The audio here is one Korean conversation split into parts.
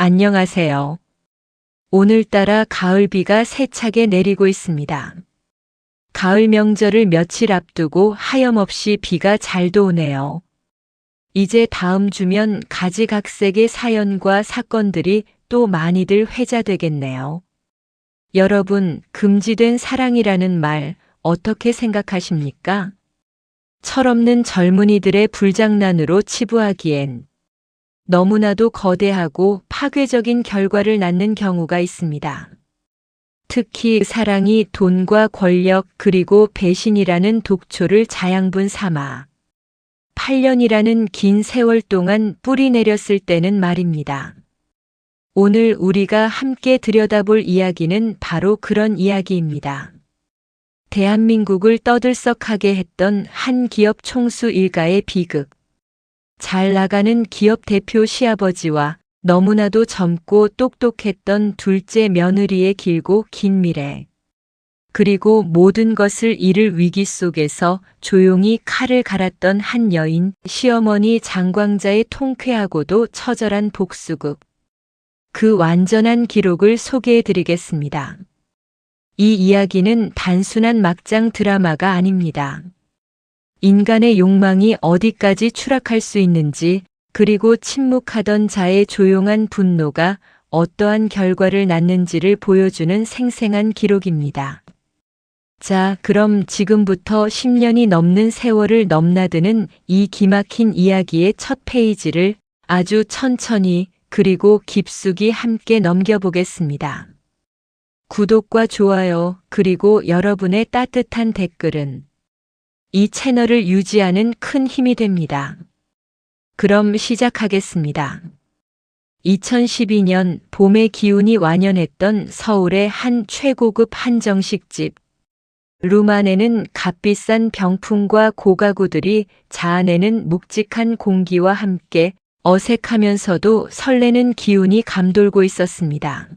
안녕하세요. 오늘따라 가을비가 세차게 내리고 있습니다. 가을 명절을 며칠 앞두고 하염없이 비가 잘도 오네요. 이제 다음 주면 가지각색의 사연과 사건들이 또 많이들 회자되겠네요. 여러분, 금지된 사랑이라는 말 어떻게 생각하십니까? 철없는 젊은이들의 불장난으로 치부하기엔 너무나도 거대하고 파괴적인 결과를 낳는 경우가 있습니다. 특히 사랑이 돈과 권력 그리고 배신이라는 독초를 자양분 삼아 8년이라는 긴 세월 동안 뿌리 내렸을 때는 말입니다. 오늘 우리가 함께 들여다볼 이야기는 바로 그런 이야기입니다. 대한민국을 떠들썩하게 했던 한 기업 총수 일가의 비극. 잘 나가는 기업 대표 시아버지와 너무나도 젊고 똑똑했던 둘째 며느리의 길고 긴 미래. 그리고 모든 것을 잃을 위기 속에서 조용히 칼을 갈았던 한 여인, 시어머니 장광자의 통쾌하고도 처절한 복수극. 그 완전한 기록을 소개해 드리겠습니다. 이 이야기는 단순한 막장 드라마가 아닙니다. 인간의 욕망이 어디까지 추락할 수 있는지, 그리고 침묵하던 자의 조용한 분노가 어떠한 결과를 낳는지를 보여주는 생생한 기록입니다. 자, 그럼 지금부터 10년이 넘는 세월을 넘나드는 이 기막힌 이야기의 첫 페이지를 아주 천천히 그리고 깊숙이 함께 넘겨보겠습니다. 구독과 좋아요, 그리고 여러분의 따뜻한 댓글은 이 채널을 유지하는 큰 힘이 됩니다. 그럼 시작하겠습니다. 2012년 봄의 기운이 완연했던 서울의 한 최고급 한정식집. 룸 안에는 값비싼 병풍과 고가구들이 자아내는 묵직한 공기와 함께 어색하면서도 설레는 기운이 감돌고 있었습니다.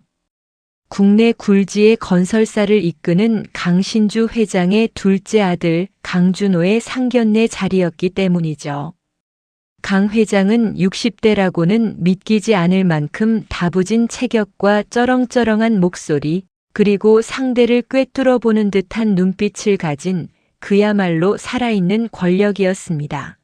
국내 굴지의 건설사를 이끄는 강신주 회장의 둘째 아들 강준호의 상견례 자리였기 때문이죠. 강 회장은 60대라고는 믿기지 않을 만큼 다부진 체격과 쩌렁쩌렁한 목소리, 그리고 상대를 꿰뚫어 보는 듯한 눈빛을 가진 그야말로 살아있는 권력이었습니다.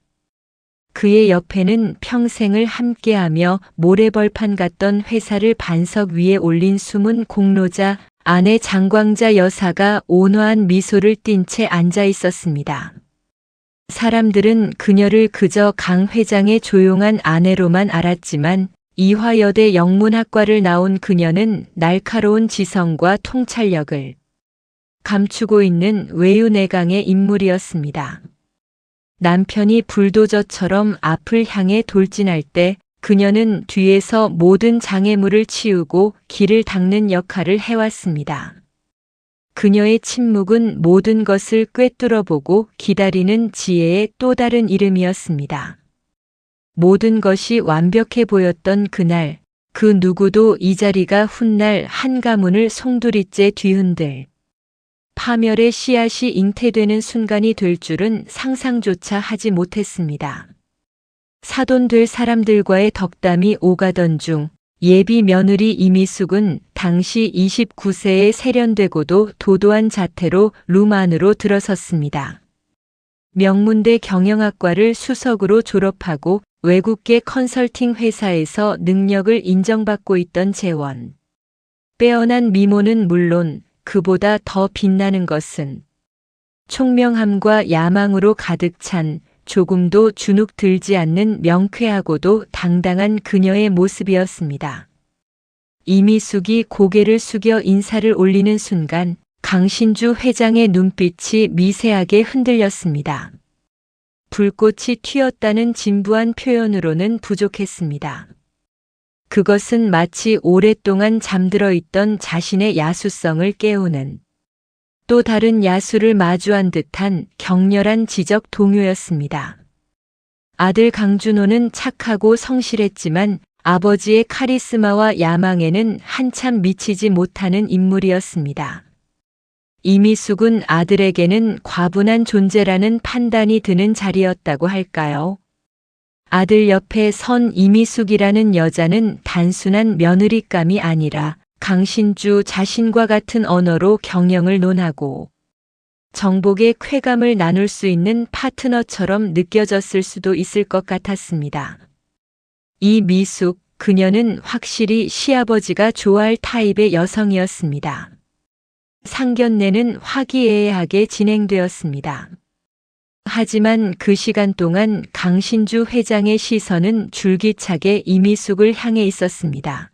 그의 옆에는 평생을 함께하며 모래벌판 같던 회사를 반석 위에 올린 숨은 공로자, 아내 장광자 여사가 온화한 미소를 띤 채 앉아 있었습니다. 사람들은 그녀를 그저 강 회장의 조용한 아내로만 알았지만 이화여대 영문학과를 나온 그녀는 날카로운 지성과 통찰력을 감추고 있는 외유내강의 인물이었습니다. 남편이 불도저처럼 앞을 향해 돌진할 때 그녀는 뒤에서 모든 장애물을 치우고 길을 닦는 역할을 해왔습니다. 그녀의 침묵은 모든 것을 꿰뚫어보고 기다리는 지혜의 또 다른 이름이었습니다. 모든 것이 완벽해 보였던 그날, 그 누구도 이 자리가 훗날 한 가문을 송두리째 뒤흔들 파멸의 씨앗이 잉태되는 순간이 될 줄은 상상조차 하지 못했습니다. 사돈될 사람들과의 덕담이 오가던 중 예비 며느리 이미숙은 당시 29세에 세련되고도 도도한 자태로 룸 안으로 들어섰습니다. 명문대 경영학과를 수석으로 졸업하고 외국계 컨설팅 회사에서 능력을 인정받고 있던 재원. 빼어난 미모는 물론 그보다 더 빛나는 것은 총명함과 야망으로 가득 찬 조금도 주눅 들지 않는 명쾌하고도 당당한 그녀의 모습이었습니다. 이미숙이 고개를 숙여 인사를 올리는 순간 강신주 회장의 눈빛이 미세하게 흔들렸습니다. 불꽃이 튀었다는 진부한 표현으로는 부족했습니다. 그것은 마치 오랫동안 잠들어 있던 자신의 야수성을 깨우는 또 다른 야수를 마주한 듯한 격렬한 지적 동요였습니다. 아들 강준호는 착하고 성실했지만 아버지의 카리스마와 야망에는 한참 미치지 못하는 인물이었습니다. 이미숙은 아들에게는 과분한 존재라는 판단이 드는 자리였다고 할까요? 아들 옆에 선 이미숙이라는 여자는 단순한 며느리감이 아니라 강신주 자신과 같은 언어로 경영을 논하고 정복의 쾌감을 나눌 수 있는 파트너처럼 느껴졌을 수도 있을 것 같았습니다. 이 미숙, 그녀는 확실히 시아버지가 좋아할 타입의 여성이었습니다. 상견례는 화기애애하게 진행되었습니다. 하지만 그 시간 동안 강신주 회장의 시선은 줄기차게 이미숙을 향해 있었습니다.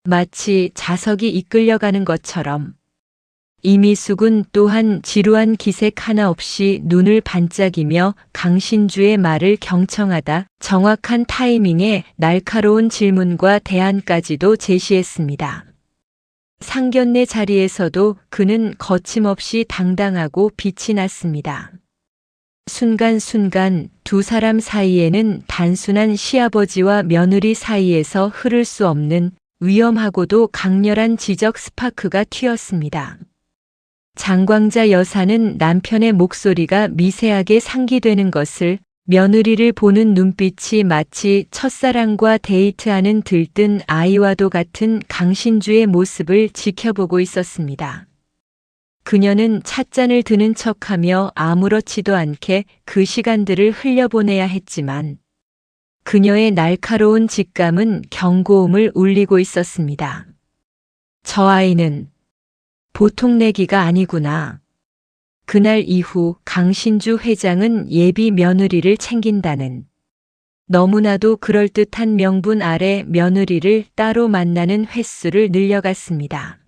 마치 자석이 이끌려가는 것처럼. 이미숙은 또한 지루한 기색 하나 없이 눈을 반짝이며 강신주의 말을 경청하다 정확한 타이밍에 날카로운 질문과 대안까지도 제시했습니다. 상견례 자리에서도 그는 거침없이 당당하고 빛이 났습니다. 순간순간 두 사람 사이에는 단순한 시아버지와 며느리 사이에서 흐를 수 없는 위험하고도 강렬한 지적 스파크가 튀었습니다. 장광자 여사는 남편의 목소리가 미세하게 상기되는 것을, 며느리를 보는 눈빛이 마치 첫사랑과 데이트하는 들뜬 아이와도 같은 강신주의 모습을 지켜보고 있었습니다. 그녀는 찻잔을 드는 척하며 아무렇지도 않게 그 시간들을 흘려보내야 했지만 그녀의 날카로운 직감은 경고음을 울리고 있었습니다. 저 아이는 보통 내기가 아니구나. 그날 이후 강신주 회장은 예비 며느리를 챙긴다는 너무나도 그럴듯한 명분 아래 며느리를 따로 만나는 횟수를 늘려갔습니다.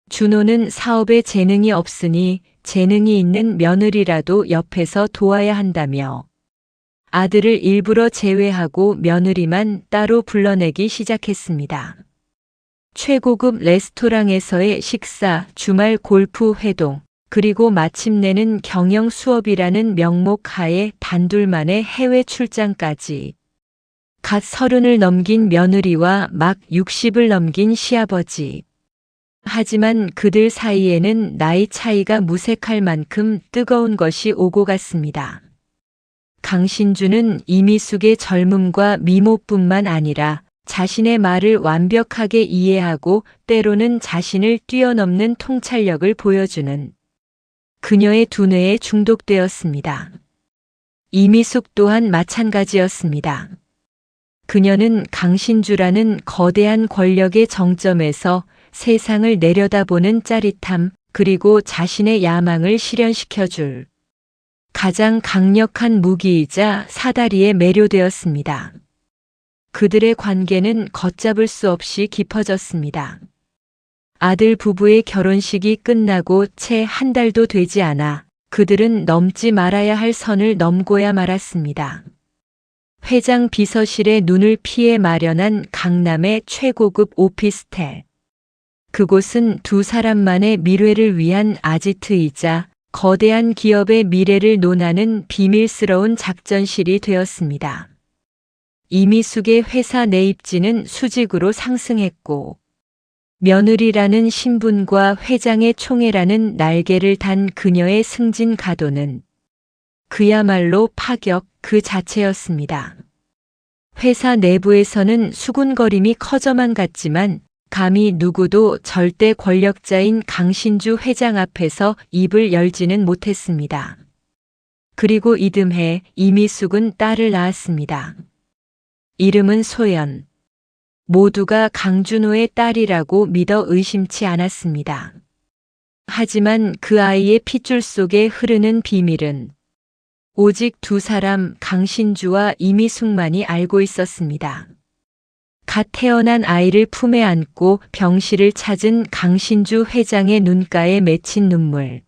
준호는 사업에 재능이 없으니 재능이 있는 며느리라도 옆에서 도와야 한다며 아들을 일부러 제외하고 며느리만 따로 불러내기 시작했습니다. 최고급 레스토랑에서의 식사, 주말 골프 회동, 그리고 마침내는 경영 수업이라는 명목 하에 단둘만의 해외 출장까지. 갓 30을 넘긴 며느리와 막 60을 넘긴 시아버지. 하지만 그들 사이에는 나이 차이가 무색할 만큼 뜨거운 것이 오고 갔습니다. 강신주는 이미숙의 젊음과 미모뿐만 아니라 자신의 말을 완벽하게 이해하고 때로는 자신을 뛰어넘는 통찰력을 보여주는 그녀의 두뇌에 중독되었습니다. 이미숙 또한 마찬가지였습니다. 그녀는 강신주라는 거대한 권력의 정점에서 세상을 내려다보는 짜릿함, 그리고 자신의 야망을 실현시켜줄 가장 강력한 무기이자 사다리에 매료되었습니다. 그들의 관계는 걷잡을 수 없이 깊어졌습니다. 아들 부부의 결혼식이 끝나고 채 한 달도 되지 않아 그들은 넘지 말아야 할 선을 넘고야 말았습니다. 회장 비서실의 눈을 피해 마련한 강남의 최고급 오피스텔. 그곳은 두 사람만의 미래를 위한 아지트이자 거대한 기업의 미래를 논하는 비밀스러운 작전실이 되었습니다. 이미숙의 회사 내입지는 수직으로 상승했고 며느리라는 신분과 회장의 총애라는 날개를 단 그녀의 승진 가도는 그야말로 파격 그 자체였습니다. 회사 내부에서는 수군거림이 커져만 갔지만 감히 누구도 절대 권력자인 강신주 회장 앞에서 입을 열지는 못했습니다. 그리고 이듬해 이미숙은 딸을 낳았습니다. 이름은 소연. 모두가 강준호의 딸이라고 믿어 의심치 않았습니다. 하지만 그 아이의 핏줄 속에 흐르는 비밀은 오직 두 사람 강신주와 이미숙만이 알고 있었습니다. 갓 태어난 아이를 품에 안고 병실을 찾은 강신주 회장의 눈가에 맺힌 눈물.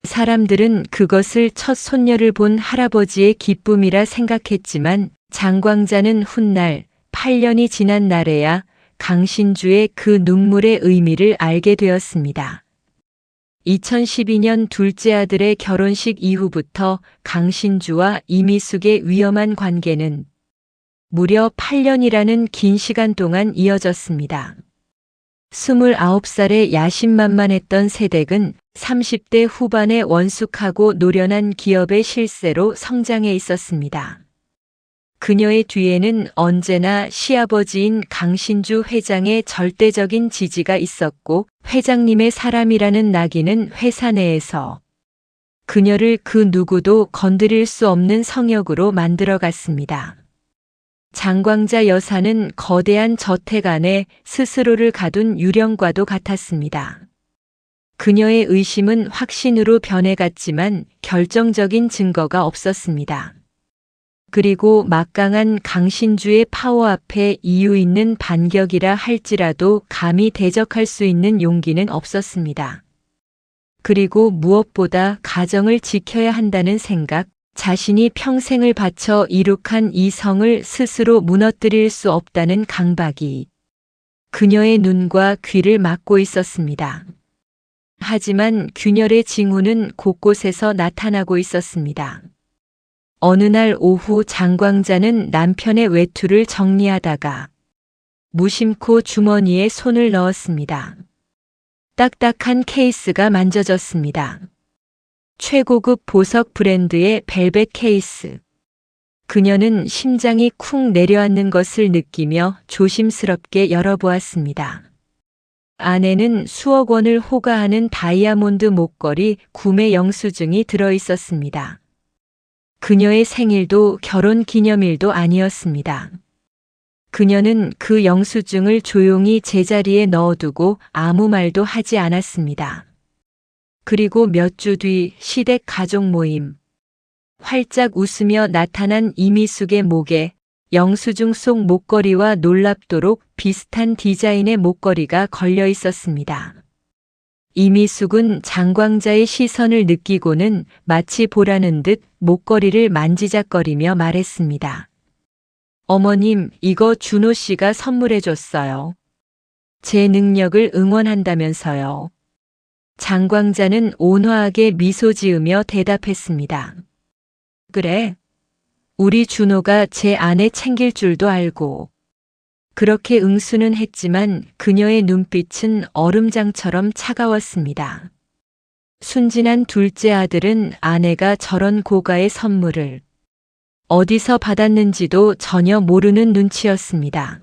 사람들은 그것을 첫 손녀를 본 할아버지의 기쁨이라 생각했지만 장광자는 훗날 8년이 지난 날에야 강신주의 그 눈물의 의미를 알게 되었습니다. 2012년 둘째 아들의 결혼식 이후부터 강신주와 이미숙의 위험한 관계는 무려 8년이라는 긴 시간 동안 이어졌습니다. 29살의 야심만만했던 세댁은 30대 후반의 원숙하고 노련한 기업의 실세로 성장해 있었습니다. 그녀의 뒤에는 언제나 시아버지인 강신주 회장의 절대적인 지지가 있었고 회장님의 사람이라는 낙인은 회사 내에서 그녀를 그 누구도 건드릴 수 없는 성역으로 만들어갔습니다. 장광자 여사는 거대한 저택 안에 스스로를 가둔 유령과도 같았습니다. 그녀의 의심은 확신으로 변해갔지만 결정적인 증거가 없었습니다. 그리고 막강한 강신주의 파워 앞에 이유 있는 반격이라 할지라도 감히 대적할 수 있는 용기는 없었습니다. 그리고 무엇보다 가정을 지켜야 한다는 생각, 자신이 평생을 바쳐 이룩한 이 성을 스스로 무너뜨릴 수 없다는 강박이 그녀의 눈과 귀를 막고 있었습니다. 하지만 균열의 징후는 곳곳에서 나타나고 있었습니다. 어느 날 오후 장광자는 남편의 외투를 정리하다가 무심코 주머니에 손을 넣었습니다. 딱딱한 케이스가 만져졌습니다. 최고급 보석 브랜드의 벨벳 케이스. 그녀는 심장이 쿵 내려앉는 것을 느끼며 조심스럽게 열어보았습니다. 안에는 수억 원을 호가하는 다이아몬드 목걸이 구매 영수증이 들어 있었습니다. 그녀의 생일도 결혼 기념일도 아니었습니다. 그녀는 그 영수증을 조용히 제자리에 넣어두고 아무 말도 하지 않았습니다. 그리고 몇 주 뒤 시댁 가족 모임. 활짝 웃으며 나타난 이미숙의 목에 영수증 속 목걸이와 놀랍도록 비슷한 디자인의 목걸이가 걸려 있었습니다. 이미숙은 장광자의 시선을 느끼고는 마치 보라는 듯 목걸이를 만지작거리며 말했습니다. 어머님, 이거 준호 씨가 선물해 줬어요. 제 능력을 응원한다면서요. 장광자는 온화하게 미소 지으며 대답했습니다. 그래. 우리 준호가 제 아내 챙길 줄도 알고. 그렇게 응수는 했지만 그녀의 눈빛은 얼음장처럼 차가웠습니다. 순진한 둘째 아들은 아내가 저런 고가의 선물을 어디서 받았는지도 전혀 모르는 눈치였습니다.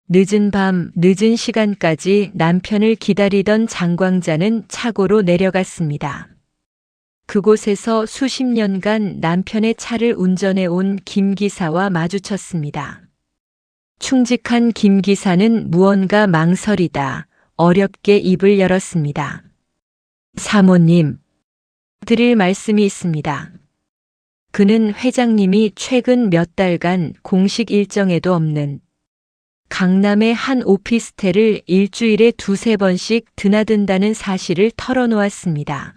늦은 밤, 늦은 시간까지 남편을 기다리던 장광자는 차고로 내려갔습니다. 그곳에서 수십 년간 남편의 차를 운전해 온 김 기사와 마주쳤습니다. 충직한 김 기사는 무언가 망설이다 어렵게 입을 열었습니다. 사모님, 드릴 말씀이 있습니다. 그는 회장님이 최근 몇 달간 공식 일정에도 없는 강남의 한 오피스텔을 일주일에 두세 번씩 드나든다는 사실을 털어놓았습니다.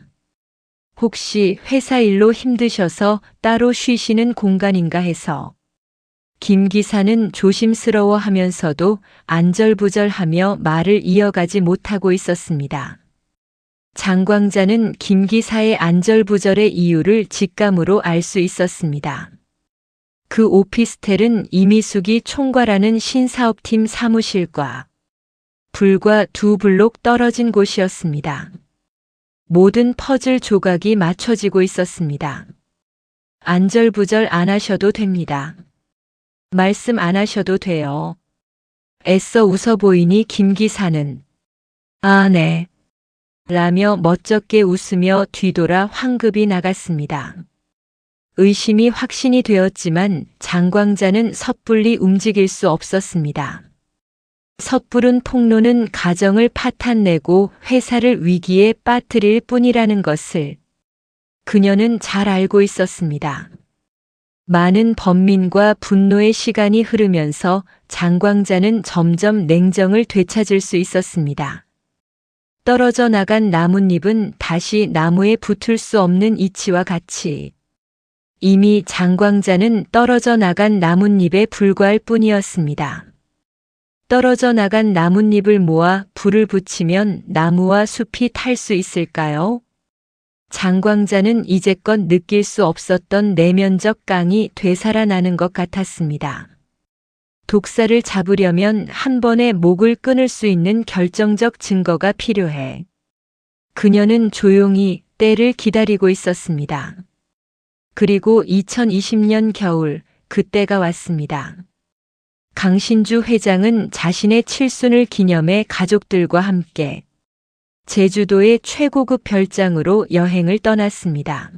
혹시 회사 일로 힘드셔서 따로 쉬시는 공간인가 해서. 김 기사는 조심스러워하면서도 안절부절하며 말을 이어가지 못하고 있었습니다. 장광자는 김 기사의 안절부절의 이유를 직감으로 알 수 있었습니다. 그 오피스텔은 이미숙이 총괄하는 신사업팀 사무실과 불과 2블록 떨어진 곳이었습니다. 모든 퍼즐 조각이 맞춰지고 있었습니다. 안절부절 안 하셔도 됩니다. 말씀 안 하셔도 돼요. 애써 웃어 보이니 김 기사는 아, 네. 라며 멋쩍게 웃으며 뒤돌아 황급히 나갔습니다. 의심이 확신이 되었지만 장광자는 섣불리 움직일 수 없었습니다. 섣부른 폭로는 가정을 파탄내고 회사를 위기에 빠뜨릴 뿐이라는 것을 그녀는 잘 알고 있었습니다. 많은 번민과 분노의 시간이 흐르면서 장광자는 점점 냉정을 되찾을 수 있었습니다. 떨어져 나간 나뭇잎은 다시 나무에 붙을 수 없는 이치와 같이 이미 장광자는 떨어져 나간 나뭇잎에 불과할 뿐이었습니다. 떨어져 나간 나뭇잎을 모아 불을 붙이면 나무와 숲이 탈 수 있을까요? 장광자는 이제껏 느낄 수 없었던 내면적 깡이 되살아나는 것 같았습니다. 독사를 잡으려면 한 번에 목을 끊을 수 있는 결정적 증거가 필요해. 그녀는 조용히 때를 기다리고 있었습니다. 그리고 2020년 겨울 그때가 왔습니다. 강신주 회장은 자신의 칠순을 기념해 가족들과 함께 제주도의 최고급 별장으로 여행을 떠났습니다.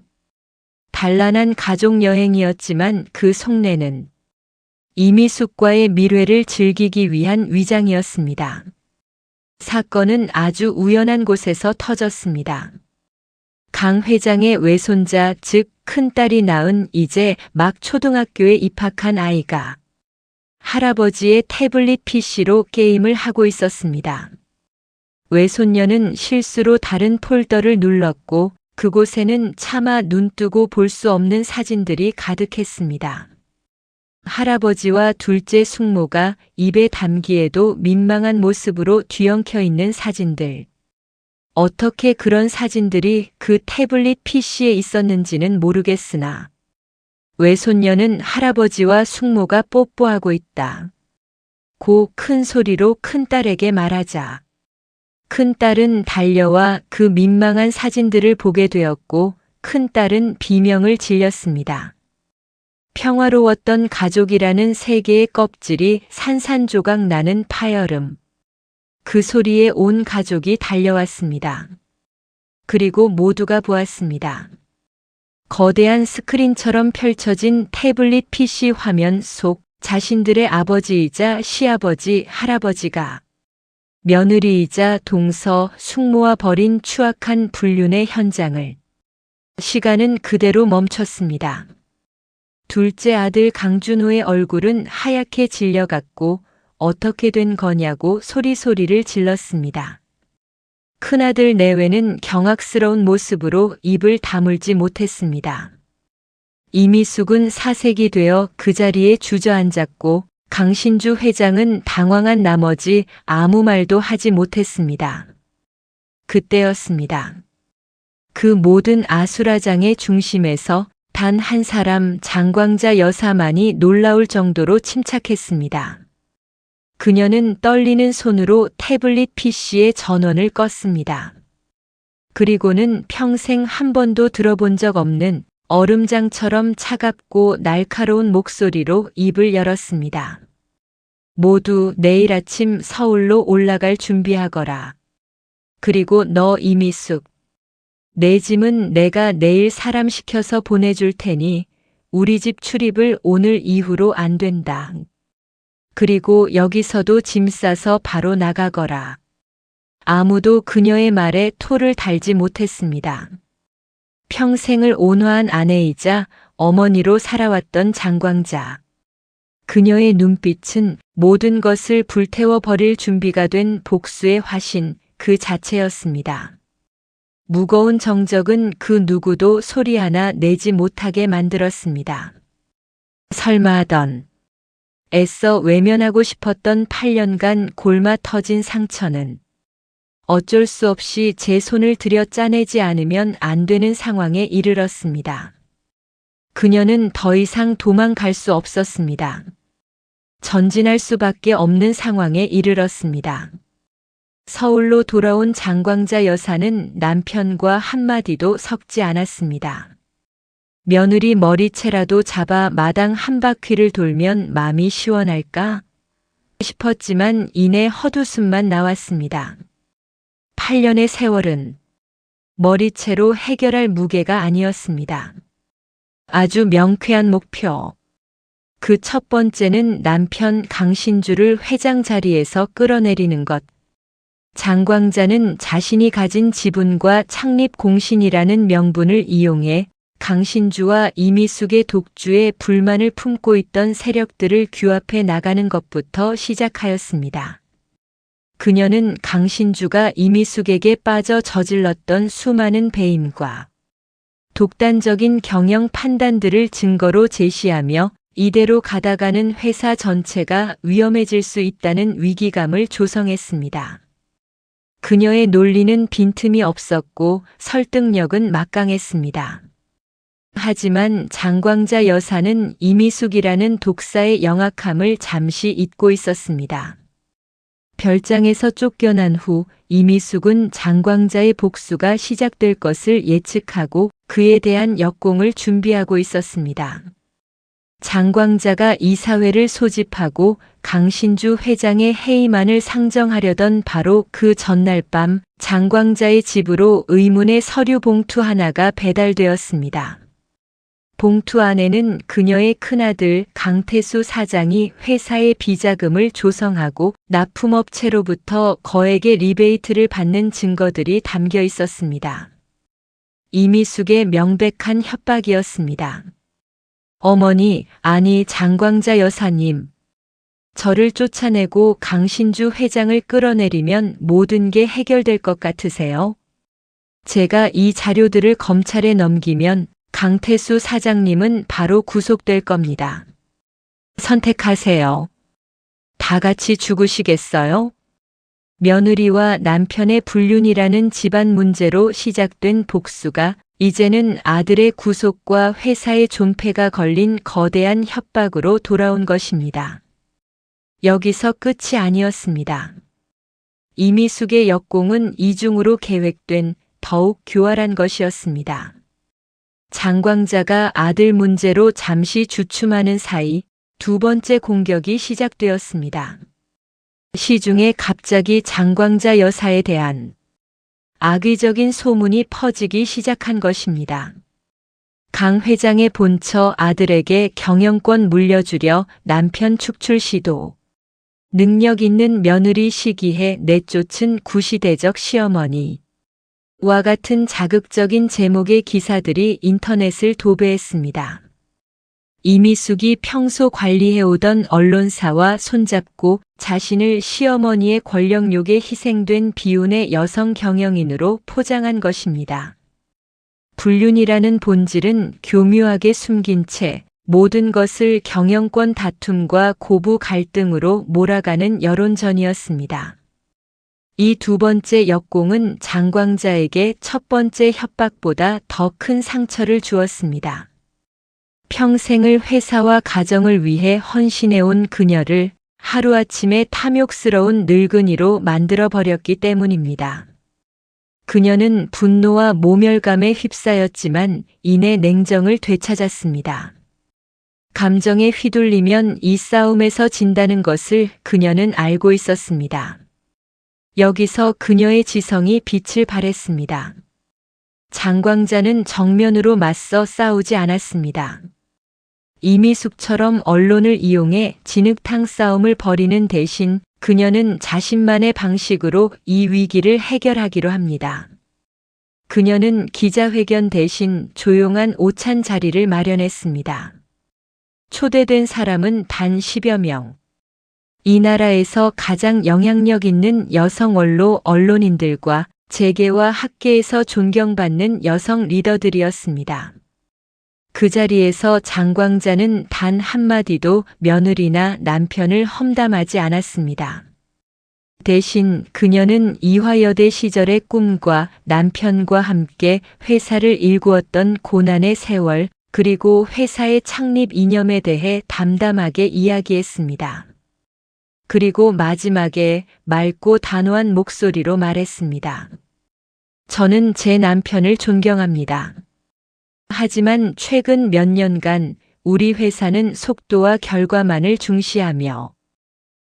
단란한 가족 여행이었지만 그 속내는 이미숙과의 밀회를 즐기기 위한 위장이었습니다. 사건은 아주 우연한 곳에서 터졌습니다. 강 회장의 외손자, 즉 큰딸이 낳은 이제 막 초등학교에 입학한 아이가 할아버지의 태블릿 PC로 게임을 하고 있었습니다. 외손녀는 실수로 다른 폴더를 눌렀고 그곳에는 차마 눈뜨고 볼 수 없는 사진들이 가득했습니다. 할아버지와 둘째 숙모가 입에 담기에도 민망한 모습으로 뒤엉켜 있는 사진들. 어떻게 그런 사진들이 그 태블릿 PC에 있었는지는 모르겠으나 외손녀는 할아버지와 숙모가 뽀뽀하고 있다 고 큰 소리로 큰딸에게 말하자 큰딸은 달려와 그 민망한 사진들을 보게 되었고 큰딸은 비명을 질렸습니다. 평화로웠던 가족이라는 세 개의 껍질이 산산조각 나는 파열음. 그 소리에 온 가족이 달려왔습니다. 그리고 모두가 보았습니다. 거대한 스크린처럼 펼쳐진 태블릿 PC 화면 속 자신들의 아버지이자 시아버지, 할아버지가 며느리이자 동서, 숙모와 벌인 추악한 불륜의 현장을. 시간은 그대로 멈췄습니다. 둘째 아들 강준호의 얼굴은 하얗게 질려갔고 어떻게 된 거냐고 소리소리를 질렀습니다. 큰아들 내외는 경악스러운 모습으로 입을 다물지 못했습니다. 이미숙은 사색이 되어 그 자리에 주저앉았고 강신주 회장은 당황한 나머지 아무 말도 하지 못했습니다. 그때였습니다. 그 모든 아수라장의 중심에서 단 한 사람 장광자 여사만이 놀라울 정도로 침착했습니다. 그녀는 떨리는 손으로 태블릿 PC의 전원을 껐습니다. 그리고는 평생 한 번도 들어본 적 없는 얼음장처럼 차갑고 날카로운 목소리로 입을 열었습니다. 모두 내일 아침 서울로 올라갈 준비하거라. 그리고 너 이미숙. 내 짐은 내가 내일 사람 시켜서 보내줄 테니 우리 집 출입을 오늘 이후로 안 된다. 그리고 여기서도 짐 싸서 바로 나가거라. 아무도 그녀의 말에 토를 달지 못했습니다. 평생을 온화한 아내이자 어머니로 살아왔던 장광자. 그녀의 눈빛은 모든 것을 불태워 버릴 준비가 된 복수의 화신 그 자체였습니다. 무거운 정적은 그 누구도 소리 하나 내지 못하게 만들었습니다. 설마 하던 애써 외면하고 싶었던 8년간 골마 터진 상처는 어쩔 수 없이 제 손을 들여 짜내지 않으면 안 되는 상황에 이르렀습니다. 그녀는 더 이상 도망갈 수 없었습니다. 전진할 수밖에 없는 상황에 이르렀습니다. 서울로 돌아온 장광자 여사는 남편과 한마디도 섞지 않았습니다. 며느리 머리채라도 잡아 마당 한 바퀴를 돌면 마음이 시원할까 싶었지만 이내 헛웃음만 나왔습니다. 8년의 세월은 머리채로 해결할 무게가 아니었습니다. 아주 명쾌한 목표. 그 첫 번째는 남편 강신주를 회장 자리에서 끌어내리는 것. 장광자는 자신이 가진 지분과 창립 공신이라는 명분을 이용해 강신주와 이미숙의 독주에 불만을 품고 있던 세력들을 규합해 나가는 것부터 시작하였습니다. 그녀는 강신주가 이미숙에게 빠져 저질렀던 수많은 배임과 독단적인 경영 판단들을 증거로 제시하며 이대로 가다가는 회사 전체가 위험해질 수 있다는 위기감을 조성했습니다. 그녀의 논리는 빈틈이 없었고 설득력은 막강했습니다. 하지만 장광자 여사는 이미숙이라는 독사의 영악함을 잠시 잊고 있었습니다. 별장에서 쫓겨난 후 이미숙은 장광자의 복수가 시작될 것을 예측하고 그에 대한 역공을 준비하고 있었습니다. 장광자가 이사회를 소집하고 강신주 회장의 해임안을 상정하려던 바로 그 전날 밤 장광자의 집으로 의문의 서류 봉투 하나가 배달되었습니다. 봉투 안에는 그녀의 큰아들 강태수 사장이 회사의 비자금을 조성하고 납품업체로부터 거액의 리베이트를 받는 증거들이 담겨 있었습니다. 이미숙의 명백한 협박이었습니다. 어머니, 아니 장광자 여사님. 저를 쫓아내고 강신주 회장을 끌어내리면 모든 게 해결될 것 같으세요? 제가 이 자료들을 검찰에 넘기면 강태수 사장님은 바로 구속될 겁니다. 선택하세요. 다 같이 죽으시겠어요? 며느리와 남편의 불륜이라는 집안 문제로 시작된 복수가 이제는 아들의 구속과 회사의 존폐가 걸린 거대한 협박으로 돌아온 것입니다. 여기서 끝이 아니었습니다. 이미숙의 역공은 이중으로 계획된 더욱 교활한 것이었습니다. 장광자가 아들 문제로 잠시 주춤하는 사이 두 번째 공격이 시작되었습니다. 시중에 갑자기 장광자 여사에 대한 악의적인 소문이 퍼지기 시작한 것입니다. 강 회장의 본처 아들에게 경영권 물려주려 남편 축출 시도, 능력 있는 며느리 시기해 내쫓은 구시대적 시어머니, 와 같은 자극적인 제목의 기사들이 인터넷을 도배했습니다. 이미숙이 평소 관리해오던 언론사와 손잡고 자신을 시어머니의 권력욕에 희생된 비운의 여성 경영인으로 포장한 것입니다. 불륜이라는 본질은 교묘하게 숨긴 채 모든 것을 경영권 다툼과 고부 갈등으로 몰아가는 여론전이었습니다. 이 두 번째 역공은 장광자에게 첫 번째 협박보다 더 큰 상처를 주었습니다. 평생을 회사와 가정을 위해 헌신해온 그녀를 하루아침에 탐욕스러운 늙은이로 만들어버렸기 때문입니다. 그녀는 분노와 모멸감에 휩싸였지만 이내 냉정을 되찾았습니다. 감정에 휘둘리면 이 싸움에서 진다는 것을 그녀는 알고 있었습니다. 여기서 그녀의 지성이 빛을 발했습니다. 장광자는 정면으로 맞서 싸우지 않았습니다. 이미숙처럼 언론을 이용해 진흙탕 싸움을 벌이는 대신 그녀는 자신만의 방식으로 이 위기를 해결하기로 합니다. 그녀는 기자회견 대신 조용한 오찬 자리를 마련했습니다. 초대된 사람은 단 10여 명. 이 나라에서 가장 영향력 있는 여성 언론인들과 재계와 학계에서 존경받는 여성 리더들이었습니다. 그 자리에서 장광자는 단 한마디도 며느리나 남편을 험담하지 않았습니다. 대신 그녀는 이화여대 시절의 꿈과 남편과 함께 회사를 일구었던 고난의 세월, 그리고 회사의 창립 이념에 대해 담담하게 이야기했습니다. 그리고 마지막에 맑고 단호한 목소리로 말했습니다. 저는 제 남편을 존경합니다. 하지만 최근 몇 년간 우리 회사는 속도와 결과만을 중시하며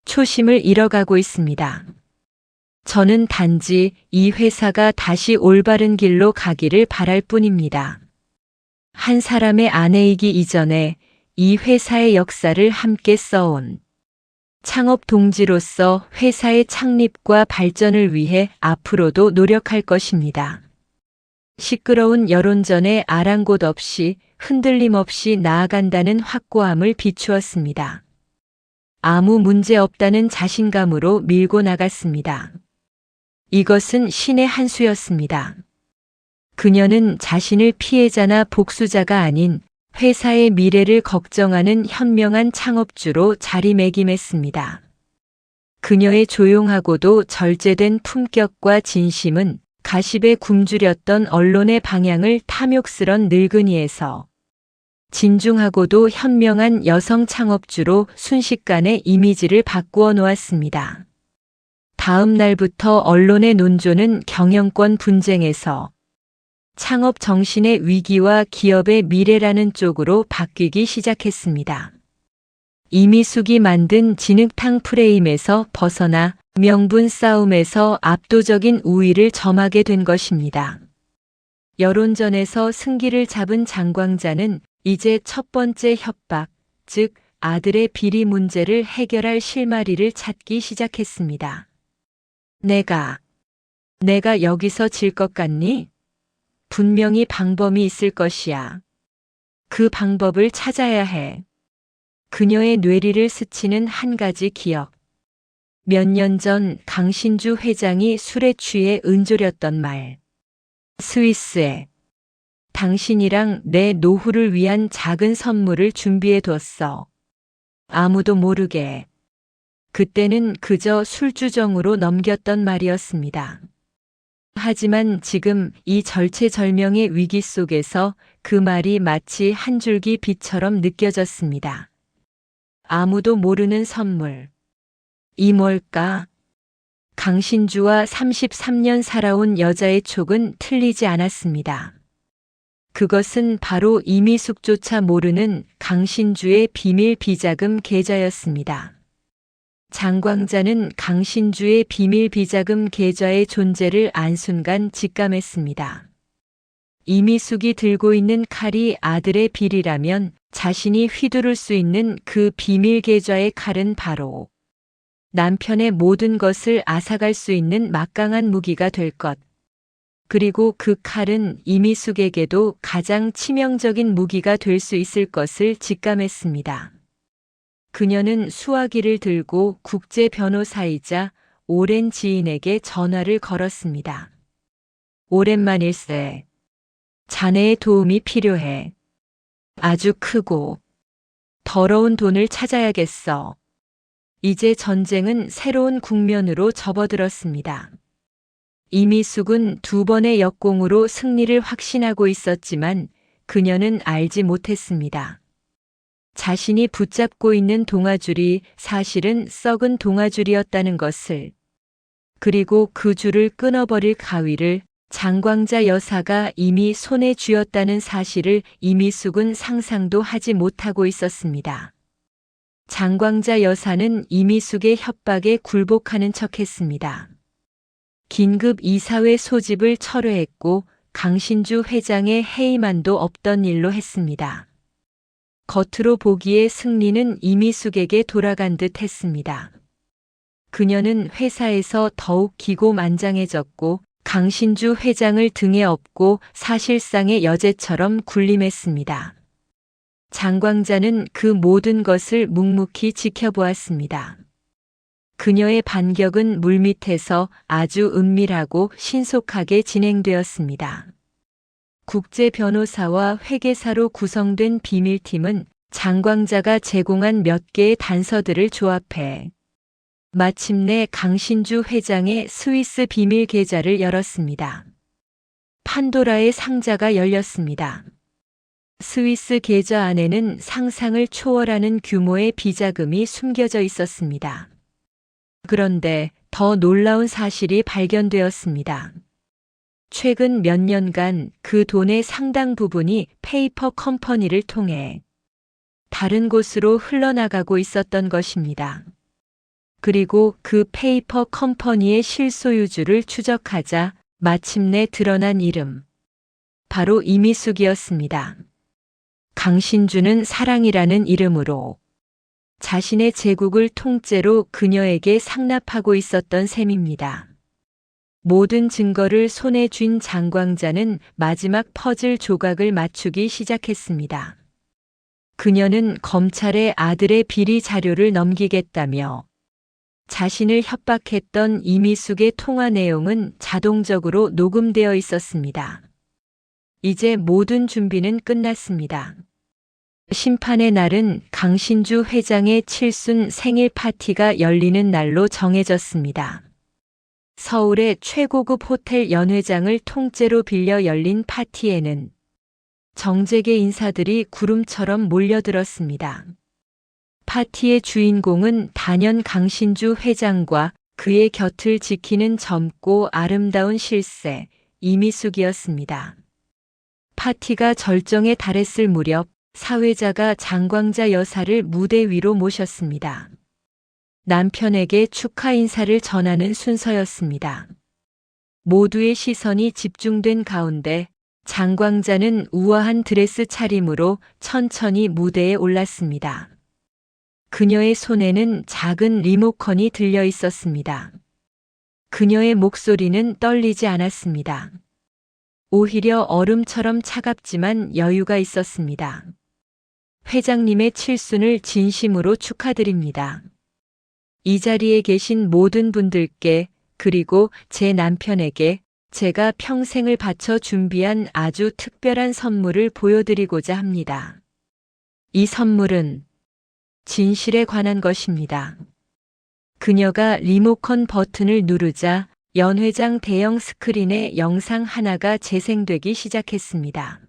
초심을 잃어가고 있습니다. 저는 단지 이 회사가 다시 올바른 길로 가기를 바랄 뿐입니다. 한 사람의 아내이기 이전에 이 회사의 역사를 함께 써온 창업 동지로서 회사의 창립과 발전을 위해 앞으로도 노력할 것입니다. 시끄러운 여론전에 아랑곳 없이 흔들림 없이 나아간다는 확고함을 비추었습니다. 아무 문제 없다는 자신감으로 밀고 나갔습니다. 이것은 신의 한 수였습니다. 그녀는 자신을 피해자나 복수자가 아닌 회사의 미래를 걱정하는 현명한 창업주로 자리매김했습니다. 그녀의 조용하고도 절제된 품격과 진심은 가십에 굶주렸던 언론의 방향을 탐욕스런 늙은이에서 진중하고도 현명한 여성 창업주로 순식간에 이미지를 바꾸어 놓았습니다. 다음 날부터 언론의 논조는 경영권 분쟁에서 창업 정신의 위기와 기업의 미래라는 쪽으로 바뀌기 시작했습니다. 이미숙이 만든 진흙탕 프레임에서 벗어나 명분 싸움에서 압도적인 우위를 점하게 된 것입니다. 여론전에서 승기를 잡은 장광자는 이제 첫 번째 협박, 즉 아들의 비리 문제를 해결할 실마리를 찾기 시작했습니다. 내가 여기서 질 것 같니? 분명히 방법이 있을 것이야. 그 방법을 찾아야 해. 그녀의 뇌리를 스치는 한 가지 기억. 몇 년 전 강신주 회장이 술에 취해 은조렸던 말. 스위스에 당신이랑 내 노후를 위한 작은 선물을 준비해 뒀어. 아무도 모르게. 그때는 그저 술주정으로 넘겼던 말이었습니다. 하지만 지금 이 절체절명의 위기 속에서 그 말이 마치 한 줄기 빛처럼 느껴졌습니다. 아무도 모르는 선물. 이 뭘까? 강신주와 33년 살아온 여자의 촉은 틀리지 않았습니다. 그것은 바로 이미숙조차 모르는 강신주의 비밀 비자금 계좌였습니다. 장광자는 강신주의 비밀 비자금 계좌의 존재를 안 순간 직감했습니다. 이미숙이 들고 있는 칼이 아들의 비리라면 자신이 휘두를 수 있는 그 비밀 계좌의 칼은 바로 남편의 모든 것을 앗아갈 수 있는 막강한 무기가 될 것. 그리고 그 칼은 이미숙에게도 가장 치명적인 무기가 될 수 있을 것을 직감했습니다. 그녀는 수화기를 들고 국제 변호사이자 오랜 지인에게 전화를 걸었습니다. 오랜만일세. 자네의 도움이 필요해. 아주 크고 더러운 돈을 찾아야겠어. 이제 전쟁은 새로운 국면으로 접어들었습니다. 이미숙은 2번의 역공으로 승리를 확신하고 있었지만 그녀는 알지 못했습니다. 자신이 붙잡고 있는 동아줄이 사실은 썩은 동아줄이었다는 것을, 그리고 그 줄을 끊어버릴 가위를 장광자 여사가 이미 손에 쥐었다는 사실을 이미숙은 상상도 하지 못하고 있었습니다. 장광자 여사는 이미숙의 협박에 굴복하는 척했습니다. 긴급 이사회 소집을 철회했고 강신주 회장의 해임안도 없던 일로 했습니다. 겉으로 보기에 승리는 이미숙에게 돌아간 듯 했습니다. 그녀는 회사에서 더욱 기고만장해졌고 강신주 회장을 등에 업고 사실상의 여제처럼 군림했습니다. 장광자는 그 모든 것을 묵묵히 지켜보았습니다. 그녀의 반격은 물밑에서 아주 은밀하고 신속하게 진행되었습니다. 국제 변호사와 회계사로 구성된 비밀팀은 장광자가 제공한 몇 개의 단서들을 조합해 마침내 강신주 회장의 스위스 비밀 계좌를 열었습니다. 판도라의 상자가 열렸습니다. 스위스 계좌 안에는 상상을 초월하는 규모의 비자금이 숨겨져 있었습니다. 그런데 더 놀라운 사실이 발견되었습니다. 최근 몇 년간 그 돈의 상당 부분이 페이퍼 컴퍼니를 통해 다른 곳으로 흘러나가고 있었던 것입니다. 그리고 그 페이퍼 컴퍼니의 실소유주를 추적하자 마침내 드러난 이름. 바로 이미숙이었습니다. 강신주는 사랑이라는 이름으로 자신의 제국을 통째로 그녀에게 상납하고 있었던 셈입니다. 모든 증거를 손에 쥔 장광자는 마지막 퍼즐 조각을 맞추기 시작했습니다. 그녀는 검찰에 아들의 비리 자료를 넘기겠다며 자신을 협박했던 이미숙의 통화 내용은 자동적으로 녹음되어 있었습니다. 이제 모든 준비는 끝났습니다. 심판의 날은 강신주 회장의 칠순 생일 파티가 열리는 날로 정해졌습니다. 서울의 최고급 호텔 연회장을 통째로 빌려 열린 파티에는 정재계 인사들이 구름처럼 몰려들었습니다. 파티의 주인공은 단연 강신주 회장과 그의 곁을 지키는 젊고 아름다운 실세 이미숙이었습니다. 파티가 절정에 달했을 무렵 사회자가 장광자 여사를 무대 위로 모셨습니다. 남편에게 축하 인사를 전하는 순서였습니다. 모두의 시선이 집중된 가운데 장광자는 우아한 드레스 차림으로 천천히 무대에 올랐습니다. 그녀의 손에는 작은 리모컨이 들려 있었습니다. 그녀의 목소리는 떨리지 않았습니다. 오히려 얼음처럼 차갑지만 여유가 있었습니다. 회장님의 칠순을 진심으로 축하드립니다. 이 자리에 계신 모든 분들께 그리고 제 남편에게 제가 평생을 바쳐 준비한 아주 특별한 선물을 보여드리고자 합니다. 이 선물은 진실에 관한 것입니다. 그녀가 리모컨 버튼을 누르자 연 회장 대형 스크린에 영상 하나가 재생되기 시작했습니다.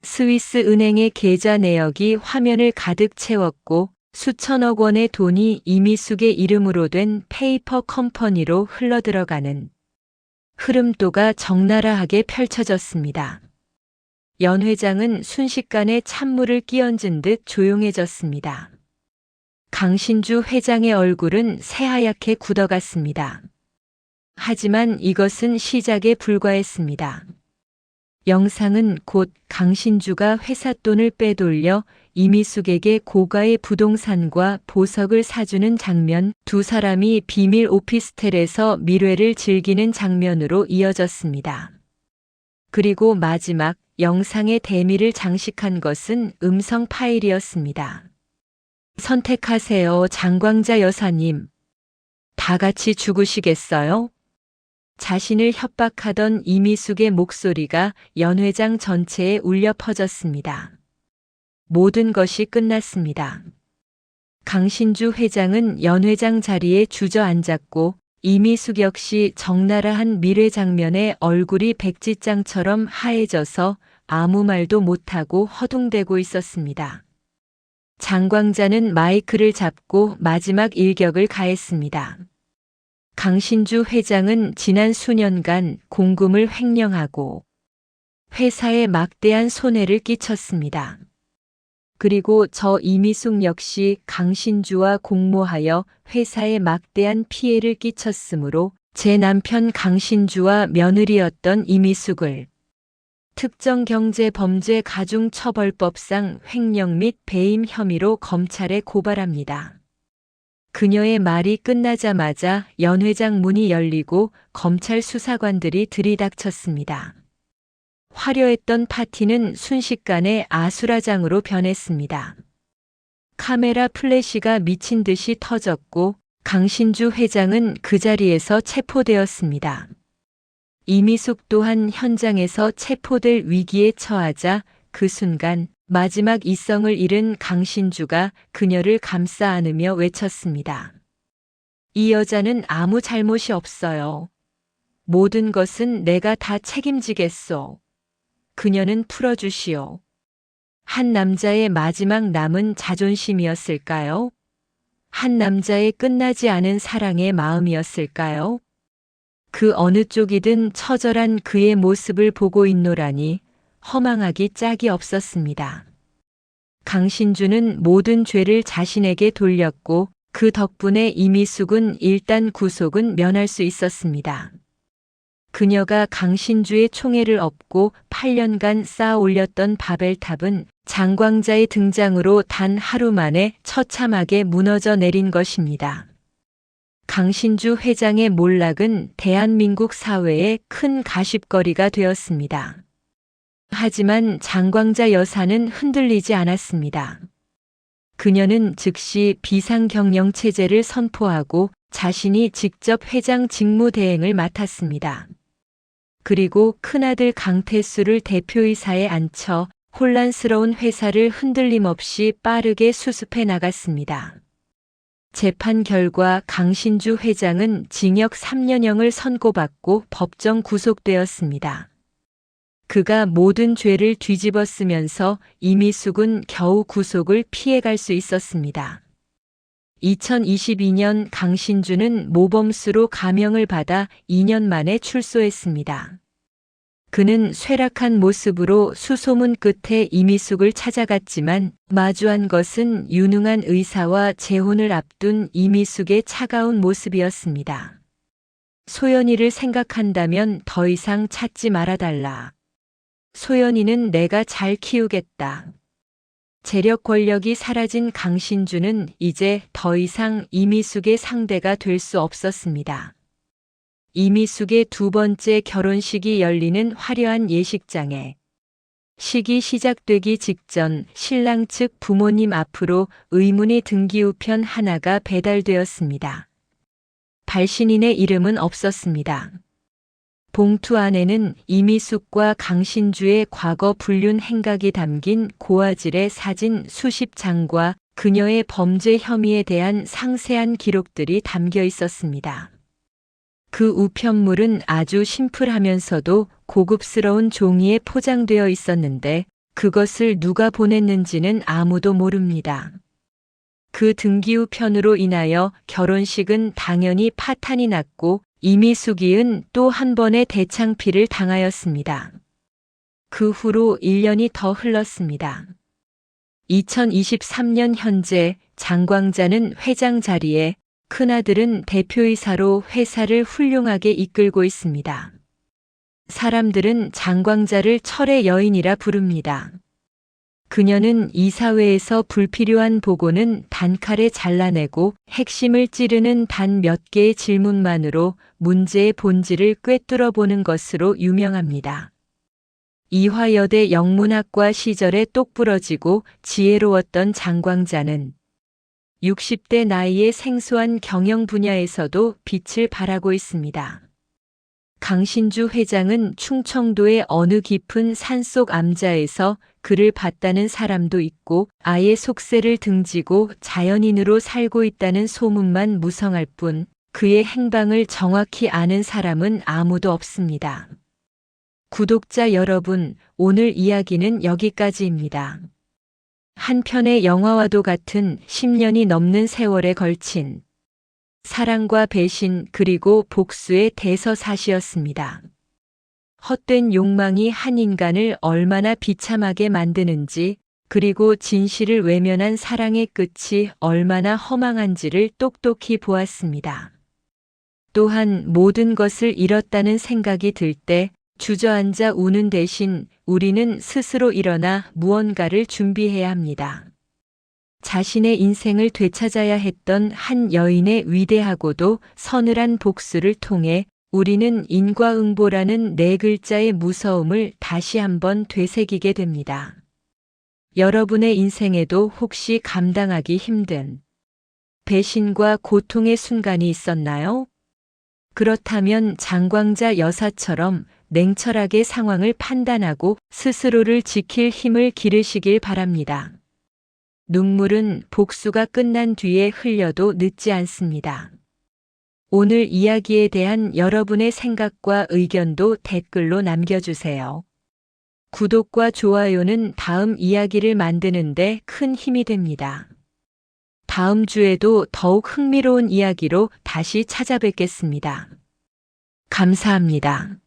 스위스 은행의 계좌 내역이 화면을 가득 채웠고 수천억 원의 돈이 이미숙의 이름으로 된 페이퍼 컴퍼니로 흘러들어가는 흐름도가 적나라하게 펼쳐졌습니다. 연 회장은 순식간에 찬물을 끼얹은 듯 조용해졌습니다. 강신주 회장의 얼굴은 새하얗게 굳어갔습니다. 하지만 이것은 시작에 불과했습니다. 영상은 곧 강신주가 회사 돈을 빼돌려 이미숙에게 고가의 부동산과 보석을 사주는 장면, 두 사람이 비밀 오피스텔에서 밀회를 즐기는 장면으로 이어졌습니다. 그리고 마지막 영상의 대미를 장식한 것은 음성 파일이었습니다. 선택하세요, 장광자 여사님. 다 같이 죽으시겠어요? 자신을 협박하던 이미숙의 목소리가 연 회장 전체에 울려 퍼졌습니다. 모든 것이 끝났습니다. 강신주 회장은 연 회장 자리에 주저앉았고 이미숙 역시 적나라한 미래 장면에 얼굴이 백지장처럼 하얘져서 아무 말도 못하고 허둥대고 있었습니다. 장광자는 마이크를 잡고 마지막 일격을 가했습니다. 강신주 회장은 지난 수년간 공금을 횡령하고 회사에 막대한 손해를 끼쳤습니다. 그리고 저 이미숙 역시 강신주와 공모하여 회사에 막대한 피해를 끼쳤으므로 제 남편 강신주와 며느리였던 이미숙을 특정경제범죄가중처벌법상 횡령 및 배임 혐의로 검찰에 고발합니다. 그녀의 말이 끝나자마자 연 회장 문이 열리고 검찰 수사관들이 들이닥쳤습니다. 화려했던 파티는 순식간에 아수라장으로 변했습니다. 카메라 플래시가 미친 듯이 터졌고 강신주 회장은 그 자리에서 체포되었습니다. 이미숙 또한 현장에서 체포될 위기에 처하자 그 순간 마지막 이성을 잃은 강신주가 그녀를 감싸 안으며 외쳤습니다. 이 여자는 아무 잘못이 없어요. 모든 것은 내가 다 책임지겠소. 그녀는 풀어주시오. 한 남자의 마지막 남은 자존심이었을까요? 한 남자의 끝나지 않은 사랑의 마음이었을까요? 그 어느 쪽이든 처절한 그의 모습을 보고 있노라니 허망하기 짝이 없었습니다. 강신주는 모든 죄를 자신에게 돌렸고 그 덕분에 이미숙은 일단 구속은 면할 수 있었습니다. 그녀가 강신주의 총애를 얻고 8년간 쌓아 올렸던 바벨탑은 장광자의 등장으로 단 하루 만에 처참하게 무너져 내린 것입니다. 강신주 회장의 몰락은 대한민국 사회에 큰 가십거리가 되었습니다. 하지만 장광자 여사는 흔들리지 않았습니다. 그녀는 즉시 비상경영체제를 선포하고 자신이 직접 회장 직무대행을 맡았습니다. 그리고 큰아들 강태수를 대표이사에 앉혀 혼란스러운 회사를 흔들림 없이 빠르게 수습해 나갔습니다. 재판 결과 강신주 회장은 징역 3년형을 선고받고 법정 구속되었습니다. 그가 모든 죄를 뒤집어 쓰면서 이미숙은 겨우 구속을 피해갈 수 있었습니다. 2022년 강신주는 모범수로 가명을 받아 2년 만에 출소했습니다. 그는 쇠락한 모습으로 수소문 끝에 이미숙을 찾아갔지만 마주한 것은 유능한 의사와 재혼을 앞둔 이미숙의 차가운 모습이었습니다. 소연이를 생각한다면 더 이상 찾지 말아달라. 소연이는 내가 잘 키우겠다. 재력 권력이 사라진 강신주는 이제 더 이상 이미숙의 상대가 될 수 없었습니다. 이미숙의 두 번째 결혼식이 열리는 화려한 예식장에 식이 시작되기 직전 신랑 측 부모님 앞으로 의문의 등기우편 하나가 배달되었습니다. 발신인의 이름은 없었습니다. 봉투 안에는 이미숙과 강신주의 과거 불륜 행각이 담긴 고화질의 사진 수십 장과 그녀의 범죄 혐의에 대한 상세한 기록들이 담겨 있었습니다. 그 우편물은 아주 심플하면서도 고급스러운 종이에 포장되어 있었는데 그것을 누가 보냈는지는 아무도 모릅니다. 그 등기우편으로 인하여 결혼식은 당연히 파탄이 났고 이미숙이은 또 한 번의 대창피를 당하였습니다. 그 후로 1년이 더 흘렀습니다. 2023년 현재 장광자는 회장 자리에 큰아들은 대표이사로 회사를 훌륭하게 이끌고 있습니다. 사람들은 장광자를 철의 여인이라 부릅니다. 그녀는 이사회에서 불필요한 보고는 단칼에 잘라내고 핵심을 찌르는 단 몇 개의 질문만으로 문제의 본질을 꿰뚫어 보는 것으로 유명합니다. 이화여대 영문학과 시절에 똑부러지고 지혜로웠던 장광자는 60대 나이에 생소한 경영 분야에서도 빛을 발하고 있습니다. 강신주 회장은 충청도의 어느 깊은 산속 암자에서 그를 봤다는 사람도 있고 아예 속세를 등지고 자연인으로 살고 있다는 소문만 무성할 뿐 그의 행방을 정확히 아는 사람은 아무도 없습니다. 구독자 여러분, 오늘 이야기는 여기까지입니다. 한 편의 영화와도 같은 10년이 넘는 세월에 걸친 사랑과 배신 그리고 복수의 대서사시였습니다. 헛된 욕망이 한 인간을 얼마나 비참하게 만드는지 그리고 진실을 외면한 사랑의 끝이 얼마나 허망한지를 똑똑히 보았습니다. 또한 모든 것을 잃었다는 생각이 들 때 주저앉아 우는 대신 우리는 스스로 일어나 무언가를 준비해야 합니다. 자신의 인생을 되찾아야 했던 한 여인의 위대하고도 서늘한 복수를 통해 우리는 인과응보라는 네 글자의 무서움을 다시 한번 되새기게 됩니다. 여러분의 인생에도 혹시 감당하기 힘든 배신과 고통의 순간이 있었나요? 그렇다면 장광자 여사처럼 냉철하게 상황을 판단하고 스스로를 지킬 힘을 기르시길 바랍니다. 눈물은 복수가 끝난 뒤에 흘려도 늦지 않습니다. 오늘 이야기에 대한 여러분의 생각과 의견도 댓글로 남겨주세요. 구독과 좋아요는 다음 이야기를 만드는데 큰 힘이 됩니다. 다음 주에도 더욱 흥미로운 이야기로 다시 찾아뵙겠습니다. 감사합니다.